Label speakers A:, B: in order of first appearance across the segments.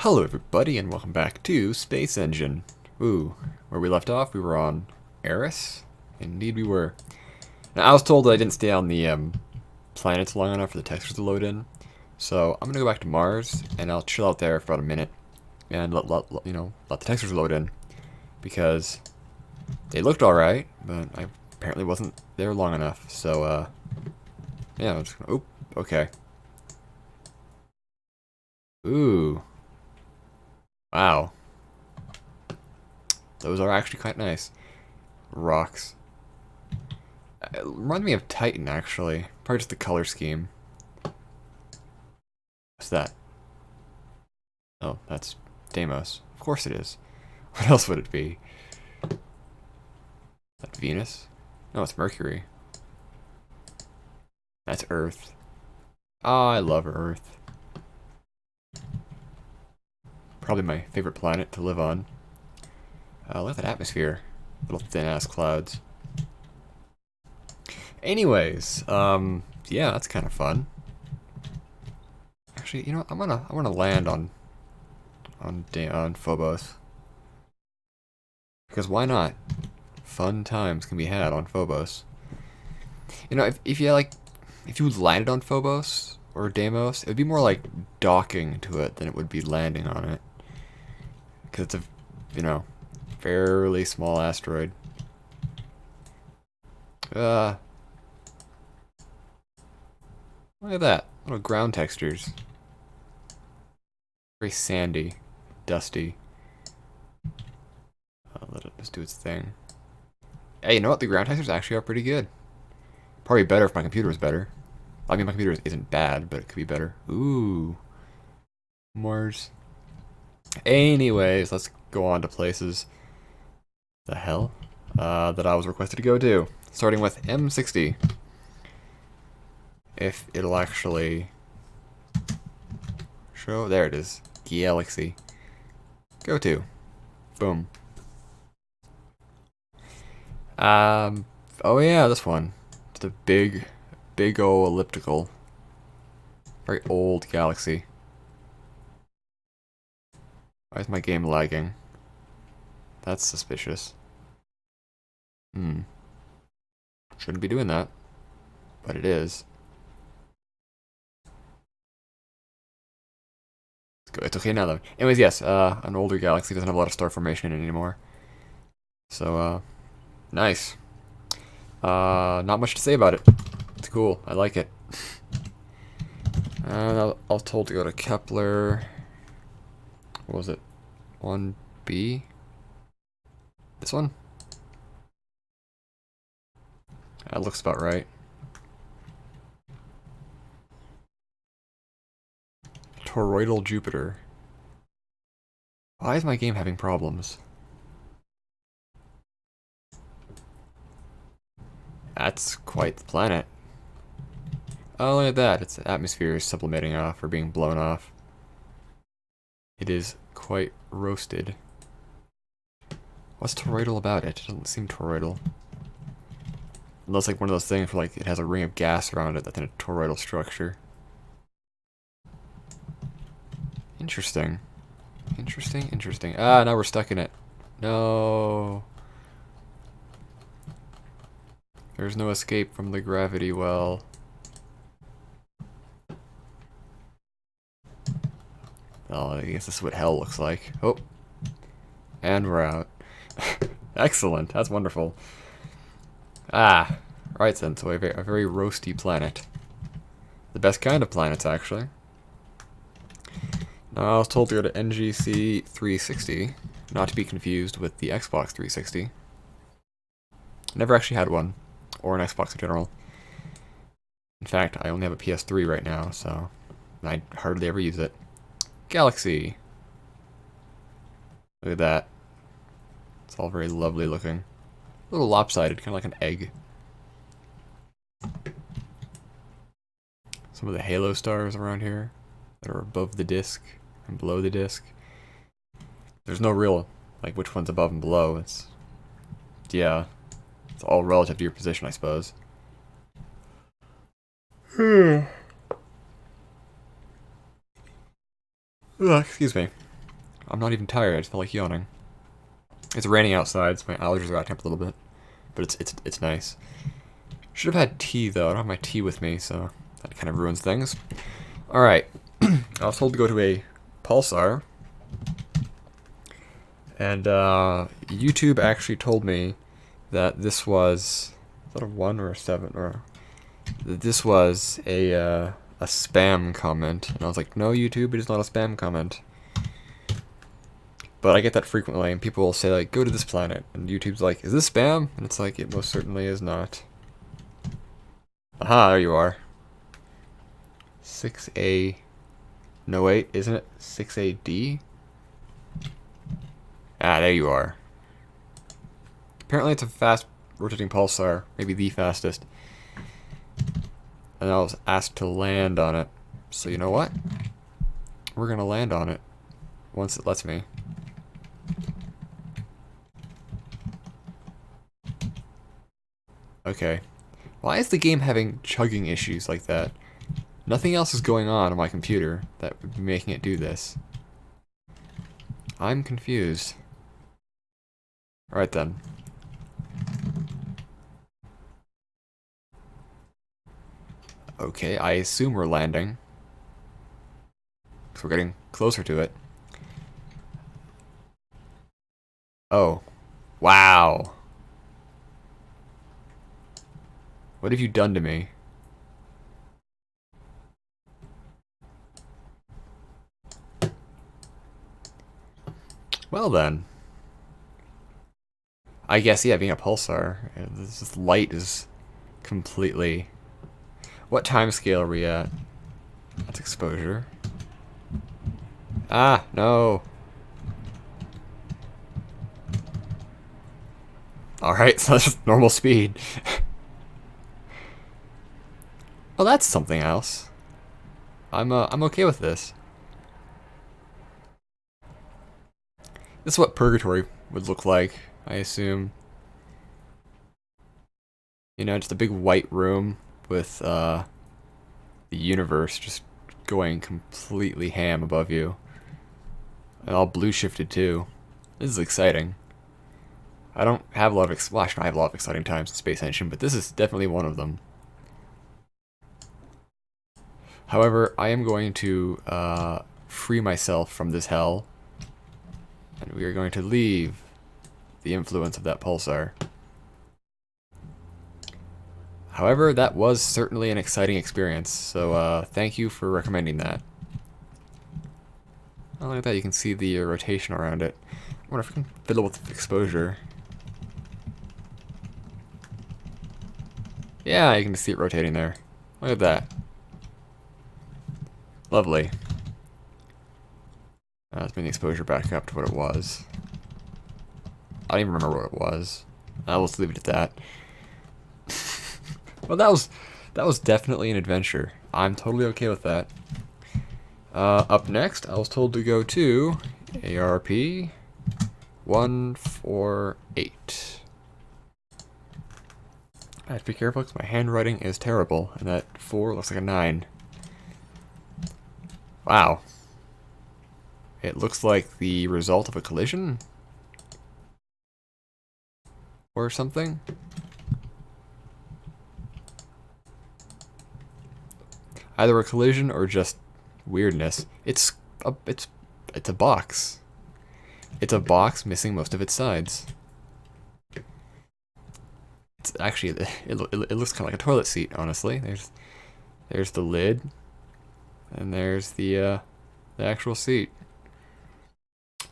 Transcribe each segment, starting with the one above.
A: Hello everybody and welcome back to Space Engine. Ooh, where we left off we were on Eris? Indeed we were. Now I was told that I didn't stay on the planets long enough for the textures to load in. So I'm gonna go back to Mars and I'll chill out there for about a minute and let the textures load in. Because they looked alright, but I apparently wasn't there long enough. So yeah, I'm just gonna okay. Ooh. Wow. Those are actually quite nice. Rocks. It reminds me of Titan, actually. Probably just the color scheme. What's that? Oh, that's Deimos. Of course it is. What else would it be? Is that Venus? No, it's Mercury. That's Earth. Oh, I love Earth. Probably my favorite planet to live on. Look at that atmosphere. Little thin-ass clouds. Anyways, yeah, that's kind of fun. Actually, you know what? I'm gonna land on Phobos. Because why not? Fun times can be had on Phobos. You know, if you landed on Phobos or Deimos, it would be more like docking to it than it would be landing on it. Because it's a, fairly small asteroid. Look at that. Little ground textures. Very sandy, dusty. Let it just do its thing. Hey, you know what? The ground textures actually are pretty good. Probably better if my computer was better. I mean, my computer isn't bad, but it could be better. Ooh. Mars. Anyways, let's go on to places. The hell? That I was requested to go to. Starting with M60. If it'll actually show. There it is. Galaxy. Go to. Boom. Oh yeah, this one. It's a big old elliptical. Very old galaxy. Why is my game lagging? That's suspicious. Shouldn't be doing that. But it is. It's okay now though. Anyways, yes, an older galaxy doesn't have a lot of star formation in it anymore. So, nice. Not much to say about it. It's cool. I like it. I was told to go to Kepler. What was it? 1B? This one? That looks about right. Toroidal Jupiter. Why is my game having problems? That's quite the planet. Oh, look at that. Its atmosphere is sublimating off or being blown off. It is quite roasted. What's toroidal about it? It doesn't seem toroidal. Unless like one of those things where like it has a ring of gas around it that's in a toroidal structure. Interesting. Interesting. Ah, now we're stuck in it. No. There's no escape from the gravity well. Oh, I guess this is what hell looks like. Oh. And we're out. Excellent. That's wonderful. Ah. Right then, so a very roasty planet. The best kind of planets, actually. Now, I was told to go to NGC 360, not to be confused with the Xbox 360. Never actually had one, or an Xbox in general. In fact, I only have a PS3 right now, so I hardly ever use it. Galaxy. Look at that. It's all very lovely looking. A little lopsided, kind of like an egg. Some of the halo stars around here that are above the disc and below the disc. There's no real, like, which one's above and below. Yeah, it's all relative to your position, I suppose. Excuse me. I'm not even tired. I just feel like yawning. It's raining outside, so my allergies are acting up a little bit. But it's nice. Should have had tea, though. I don't have my tea with me, so that kind of ruins things. Alright. I was told to go to a Pulsar. And YouTube actually told me that this was... Is that a 1 or a 7? Or that this was a spam comment. And I was like, no, YouTube, it is not a spam comment. But I get that frequently, and people will say, like, go to this planet. And YouTube's like, is this spam? And it's like, it most certainly is not. Aha, there you are. 6A... No, wait, isn't it 6AD? Ah, there you are. Apparently it's a fast rotating pulsar, maybe the fastest. And I was asked to land on it. So you know what? We're gonna land on it. Once it lets me. Okay. Why is the game having chugging issues like that? Nothing else is going on my computer that would be making it do this. I'm confused. Alright then. Okay, I assume we're landing. So we're getting closer to it. Oh. Wow. What have you done to me? Well then. I guess, yeah, being a pulsar, this light is completely... What time scale are we at? That's exposure. Ah, no. Alright, so that's just normal speed. Oh, that's something else. I'm okay with this. This is what purgatory would look like, I assume. You know, just a big white room with the universe just going completely ham above you. And all blue shifted too. This is exciting. I don't have a lot of well, I have a lot of exciting times in Space Engine, but this is definitely one of them. However, I am going to free myself from this hell, and we are going to leave the influence of that pulsar. However, that was certainly an exciting experience, so thank you for recommending that. Oh, look at that, you can see the rotation around it. I wonder if we can fiddle with exposure. Yeah, you can see it rotating there. Look at that. Lovely. Let's bring the exposure back up to what it was. I don't even remember what it was. I'll just leave it at that. Well, that was definitely an adventure. I'm totally okay with that. Up next, I was told to go to ARP 148. I have to be careful because my handwriting is terrible, and that 4 looks like a 9. Wow. It looks like the result of a collision? Or something? Either a collision or just weirdness. It's a box. It's a box missing most of its sides. It's actually it looks kind of like a toilet seat, honestly. There's the lid, and there's the actual seat.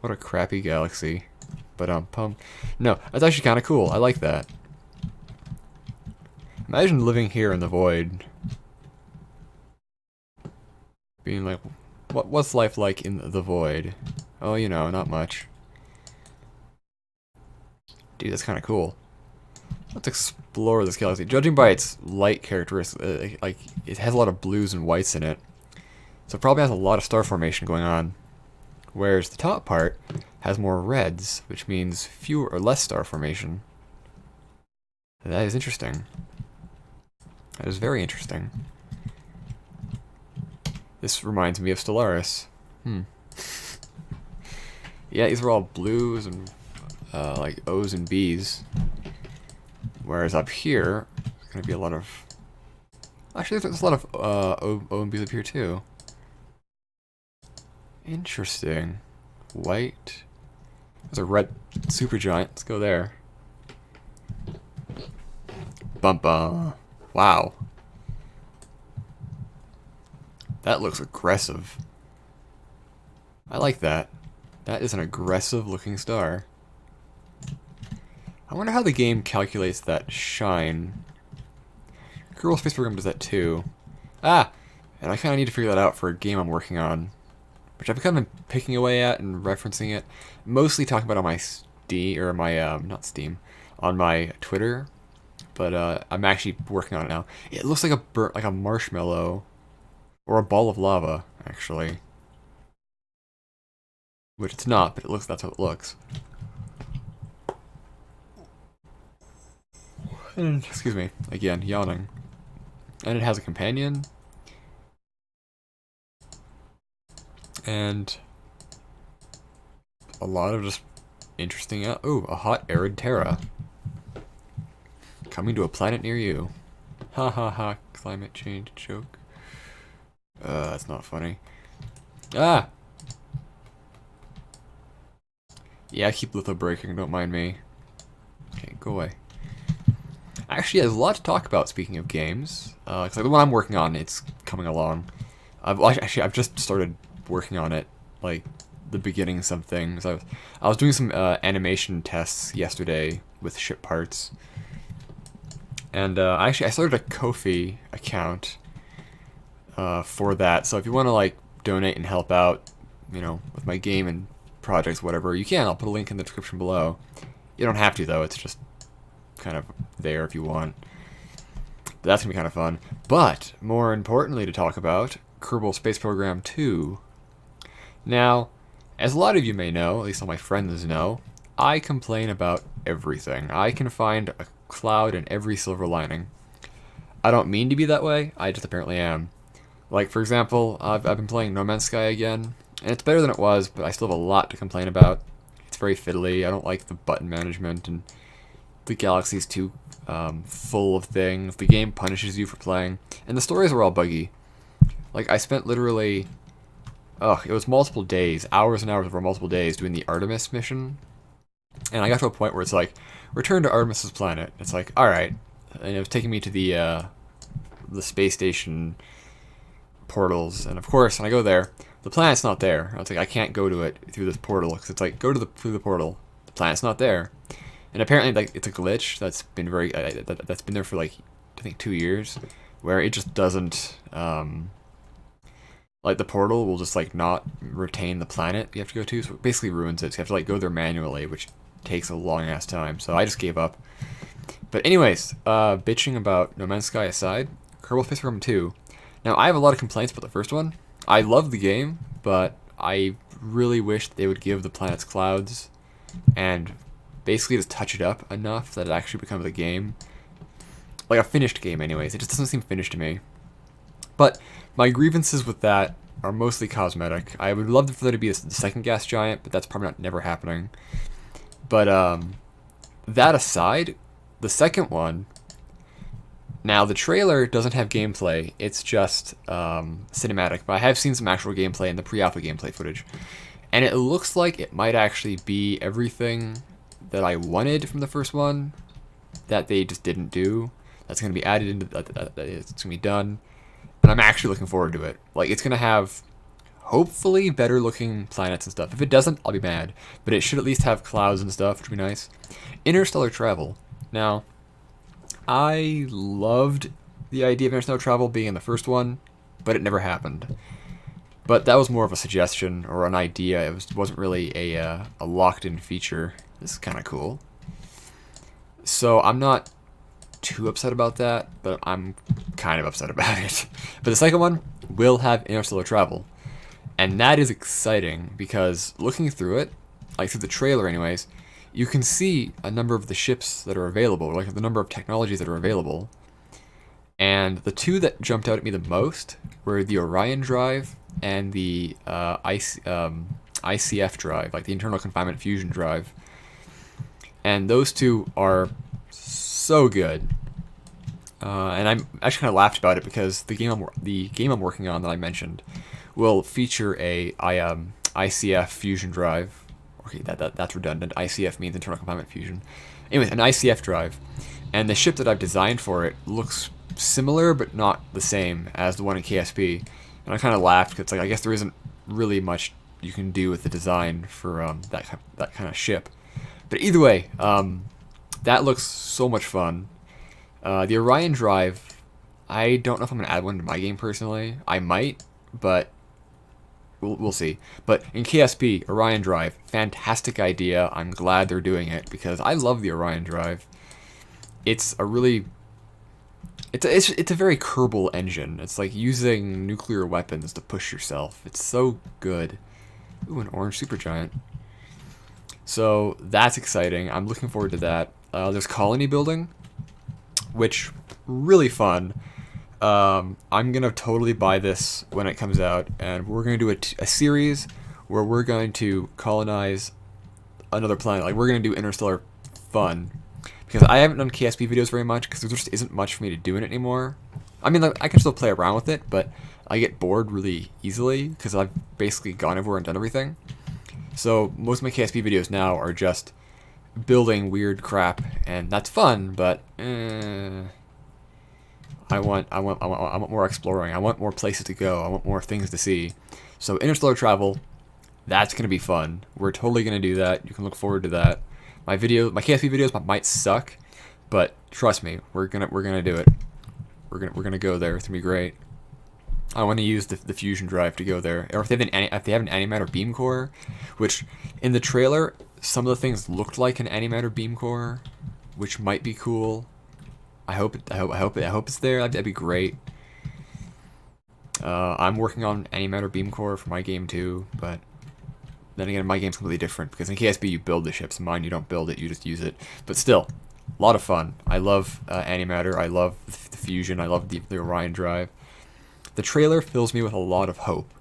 A: What a crappy galaxy. But no, that's actually kind of cool. I like that. Imagine living here in the void. Being like, what's life like in the void? Oh, you know, not much. Dude, that's kind of cool. Let's explore this galaxy. Judging by its light characteristics, like, it has a lot of blues and whites in it. So it probably has a lot of star formation going on. Whereas the top part has more reds, which means fewer or less star formation. That is interesting. That is very interesting. This reminds me of Stellaris. Yeah, these are all blues and like O's and B's. Whereas up here, there's going to be a lot of... Actually, there's a lot of O and B's up here too. Interesting. White. There's a red supergiant. Let's go there. Bum. Wow. That looks aggressive. I like that. That is an aggressive looking star. I wonder how the game calculates that shine. Kerbal Space Program does that too. Ah! And I kind of need to figure that out for a game I'm working on, which I've kind of been picking away at and referencing it. Mostly talking about on my Steam, or my, not Steam, on my Twitter. But I'm actually working on it now. It looks like a marshmallow, or a ball of lava, actually. Which it's not, but that's how it looks. And, excuse me, again, yawning. And it has a companion. And a lot of just interesting... oh, a hot arid Terra. Coming to a planet near you. Ha ha ha, climate change joke. That's not funny. Ah! Yeah, I keep litho breaking, don't mind me. Okay, go away. Actually, there's a lot to talk about, speaking of games. Cause like the one I'm working on, it's coming along. I've just started working on it, like, the beginning of some things. I was doing some animation tests yesterday with ship parts. And I started a Ko-fi account for that. So if you want to, like, donate and help out, you know, with my game and projects, whatever, you can. I'll put a link in the description below. You don't have to, though. It's just kind of there if you want. But that's going to be kind of fun. But, more importantly to talk about, Kerbal Space Program 2. Now, as a lot of you may know, at least all my friends know, I complain about everything. I can find a cloud in every silver lining. I don't mean to be that way, I just apparently am. Like, for example, I've been playing No Man's Sky again, and it's better than it was, but I still have a lot to complain about. It's very fiddly, I don't like the button management, and the galaxy's too full of things. The game punishes you for playing, and the stories are all buggy. Like, I spent literally... it was multiple days, hours and hours over multiple days doing the Artemis mission. And I got to a point where it's like, return to Artemis's planet. It's like, alright. And it was taking me to the space station portals. And of course, when I go there, the planet's not there. I was like, I can't go to it through this portal. Because it's like, through the portal. The planet's not there. And apparently, like, it's a glitch that's been that's been there for, like, I think 2 years. Where it just doesn't... like, the portal will just, like, not retain the planet you have to go to, so it basically ruins it. So you have to, like, go there manually, which takes a long-ass time, so I just gave up. But anyways, bitching about No Man's Sky aside, Kerbal Space Program 2. Now, I have a lot of complaints about the first one. I love the game, but I really wish they would give the planets clouds, and basically just touch it up enough that it actually becomes a game. Like, a finished game, anyways. It just doesn't seem finished to me. But my grievances with that are mostly cosmetic. I would love for there to be the second gas giant, but that's probably never happening. But that aside, the second one... Now, the trailer doesn't have gameplay. It's just cinematic. But I have seen some actual gameplay in the pre-alpha gameplay footage. And it looks like it might actually be everything that I wanted from the first one that they just didn't do. That's going to be added into... it's going to be done. And I'm actually looking forward to it. Like, it's going to have, hopefully, better looking planets and stuff. If it doesn't, I'll be mad. But it should at least have clouds and stuff, which would be nice. Interstellar travel. Now, I loved the idea of interstellar travel being in the first one, but it never happened. But that was more of a suggestion or an idea. It wasn't really a locked-in feature. This is kind of cool. So I'm not too upset about that, but I'm kind of upset about it. But the second one will have interstellar travel, and that is exciting because looking through it, like through the trailer anyways, you can see a number of the ships that are available, like the number of technologies that are available. And the two that jumped out at me the most were the Orion drive and the ICF drive, like the internal confinement fusion drive. And those two are so good. And I'm actually kind of laughed about it because the game I'm working on that I mentioned will feature a ICF fusion drive. Okay, that's redundant. ICF means internal confinement fusion. Anyway, an ICF drive, and the ship that I've designed for it looks similar but not the same as the one in KSP. And I kind of laughed because it's like I guess there isn't really much you can do with the design for that kind of ship. But either way, that looks so much fun. The Orion drive, I don't know if I'm going to add one to my game personally. I might, but we'll see. But in KSP, Orion drive, fantastic idea. I'm glad they're doing it because I love the Orion drive. It's a really... It's a very Kerbal engine. It's like using nuclear weapons to push yourself. It's so good. Ooh, an orange supergiant. So that's exciting. I'm looking forward to that. There's colony building, which really fun. I'm gonna totally buy this when it comes out, and we're gonna do a series where we're going to colonize another planet. Like we're gonna do interstellar fun, because I haven't done KSP videos very much because there just isn't much for me to do in it anymore. I mean, like, I can still play around with it, but I get bored really easily because I've basically gone everywhere and done everything. So most of my KSP videos now are just building weird crap, and that's fun, but I want more exploring. I want more places to go. I want more things to see. So interstellar travel, that's gonna be fun. We're totally gonna do that. You can look forward to that. My KSP videos might suck, but trust me, we're gonna do it. We're gonna go there. It's gonna be great. I want to use the fusion drive to go there, or if they have an antimatter beam core, which in the trailer some of the things looked like an antimatter beam core, which might be cool. I hope it's there. That'd be great. I'm working on antimatter beam core for my game too, but then again, my game's completely different because in KSP you build the ships. In mine, you don't build it; you just use it. But still, a lot of fun. I love antimatter. I love the fusion. I love the Orion drive. The trailer fills me with a lot of hope,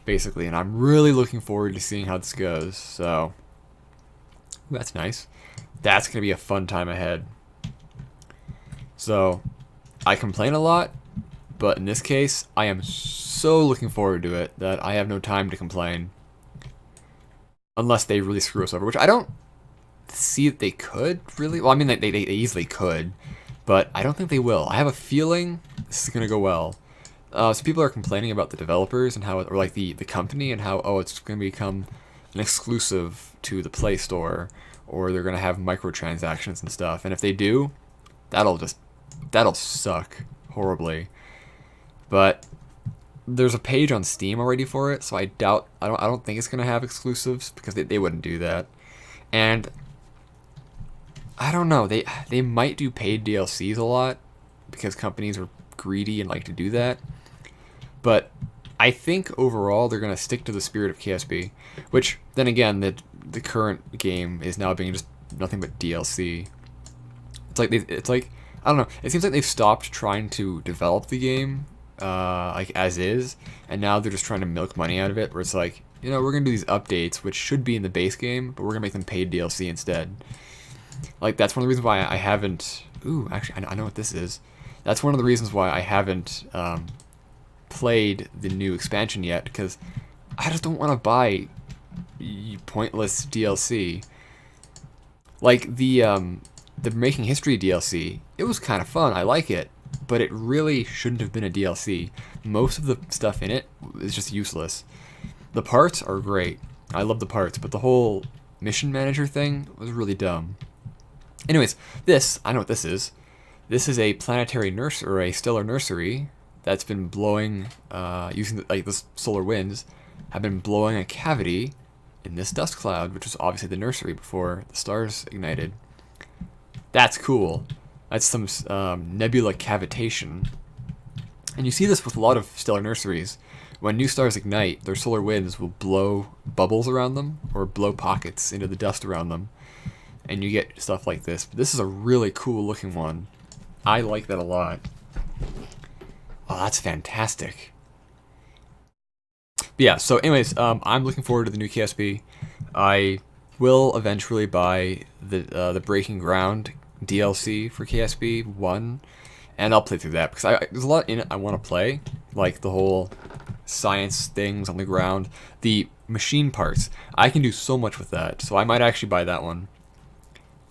A: basically, and I'm really looking forward to seeing how this goes. So that's nice. That's gonna be a fun time ahead. So I complain a lot, but in this case, I am so looking forward to it that I have no time to complain. Unless they really screw us over, which I don't see that they could, really. Well, I mean, they easily could, but I don't think they will. I have a feeling this is going to go well. So people are complaining about the developers and how, or like the company and how, oh, it's going to become an exclusive to the Play Store, or they're going to have microtransactions and stuff. And if they do, that'll suck horribly. But there's a page on Steam already for it, so I don't think it's gonna have exclusives because they wouldn't do that. And I don't know, they might do paid DLCs a lot because companies are greedy and like to do that. But I think overall they're gonna stick to the spirit of KSP, which then again the current game is now being just nothing but DLC. It's like I don't know. It seems like they've stopped trying to develop the game like as is, and now they're just trying to milk money out of it, where it's like, you know, we're gonna do these updates which should be in the base game, but we're gonna make them paid DLC instead. Like that's one of the reasons why I haven't actually I know what this is. That's one of the reasons why I haven't played the new expansion yet, because I just don't want to buy pointless DLC. Like the Making History DLC, it was kind of fun, I like it, but it really shouldn't have been a DLC. Most of the stuff in it is just useless. The parts are great. I love the parts, but the whole mission manager thing was really dumb. Anyways, I know what this is. This is a planetary nursery, or a stellar nursery, that's been blowing, using the solar winds, have been blowing a cavity in this dust cloud, which was obviously the nursery before the stars ignited. That's cool. That's some nebula cavitation. And you see this with a lot of stellar nurseries. When new stars ignite, their solar winds will blow bubbles around them, or blow pockets into the dust around them. And you get stuff like this. But this is a really cool looking one. I like that a lot. Oh, that's fantastic. But yeah, so anyways, I'm looking forward to the new KSP. I will eventually buy the Breaking Ground DLC for KSP 1, and I'll play through that because there's a lot in it I want to play, like the whole science things on the ground, the machine parts. I can do so much with that, so I might actually buy that one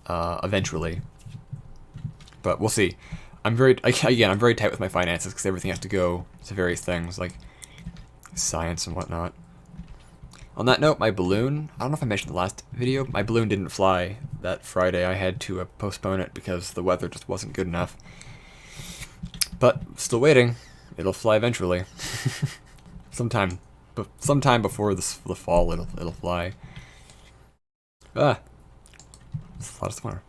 A: eventually. But we'll see. I'm very tight with my finances because everything has to go to various things like science and whatnot. On that note, my balloon, I don't know if I mentioned in the last video, my balloon didn't fly that Friday. I had to postpone it because the weather just wasn't good enough. But still waiting. It'll fly eventually. sometime before the fall, it'll fly. It's a lot of summer.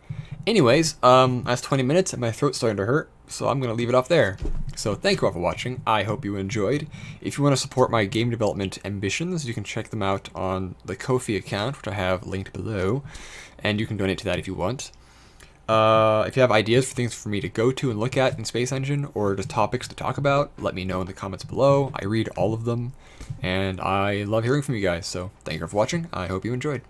A: Anyways, that's 20 minutes and my throat's starting to hurt, so I'm going to leave it off there. So thank you all for watching. I hope you enjoyed. If you want to support my game development ambitions, you can check them out on the Ko-fi account, which I have linked below, and you can donate to that if you want. If you have ideas for things for me to go to and look at in Space Engine, or just topics to talk about, let me know in the comments below. I read all of them, and I love hearing from you guys, so thank you all for watching. I hope you enjoyed.